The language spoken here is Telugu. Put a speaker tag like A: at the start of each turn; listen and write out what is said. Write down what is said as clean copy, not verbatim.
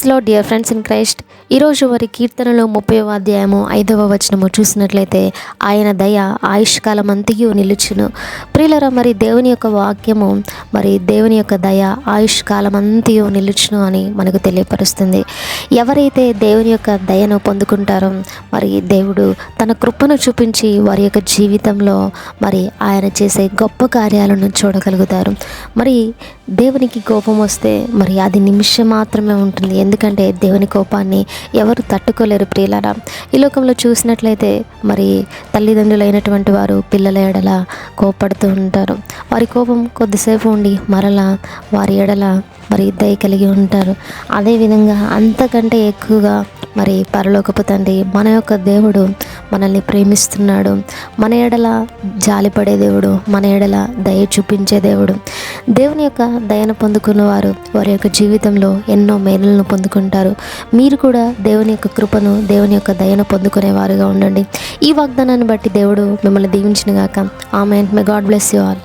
A: లో డియర్ ఫ్రెండ్స్ ఇన్ క్రైస్ట్, ఈరోజు వారి కీర్తనలో 30వ అధ్యాయము 5వ వచనము చూసినట్లయితే, ఆయన దయ ఆయుష్కాలం అంతయు నిలుచును. ప్రియులరా, మరి దేవుని యొక్క వాక్యము, మరి దేవుని యొక్క దయ ఆయుష్కాలం అంతయు నిలుచును అని మనకు తెలియపరుస్తుంది. ఎవరైతే దేవుని యొక్క దయను పొందుకుంటారో, మరి దేవుడు తన కృపను చూపించి వారి యొక్క జీవితంలో మరి ఆయన చేసే గొప్ప కార్యాలను చూడగలుగుతారు. మరి దేవునికి కోపం వస్తే మరి అది నిమిషం మాత్రమే ఉంటుంది. ఎందుకంటే దేవుని కోపాన్ని ఎవరు తట్టుకోలేరు. ప్రియులారా, ఈ లోకంలో చూసినట్లయితే మరి తల్లిదండ్రులైనటువంటి వారు పిల్లల ఎడల కోపడుతూ ఉంటారు. వారి కోపం కొద్దిసేపు ఉండి మరలా వారి ఎడల మరి దయ కలిగి ఉంటారు. అదేవిధంగా అంతకంటే ఎక్కువగా మరి పరలోకపు తండ్రి మన యొక్క దేవుడు మనల్ని ప్రేమిస్తున్నాడు. మన ఎడల జాలిపడే దేవుడు, మన ఎడల దయ చూపించే దేవుడు. దేవుని యొక్క దయను పొందుకున్న వారు వారి యొక్క జీవితంలో ఎన్నో మేలులను పొందుకుంటారు. మీరు కూడా దేవుని యొక్క కృపను, దేవుని యొక్క దయను పొందుకునేవారుగా ఉండండి. ఈ వాగ్దానాన్ని బట్టి దేవుడు మిమ్మల్ని దీవించును గాక. Amen. May God bless you all.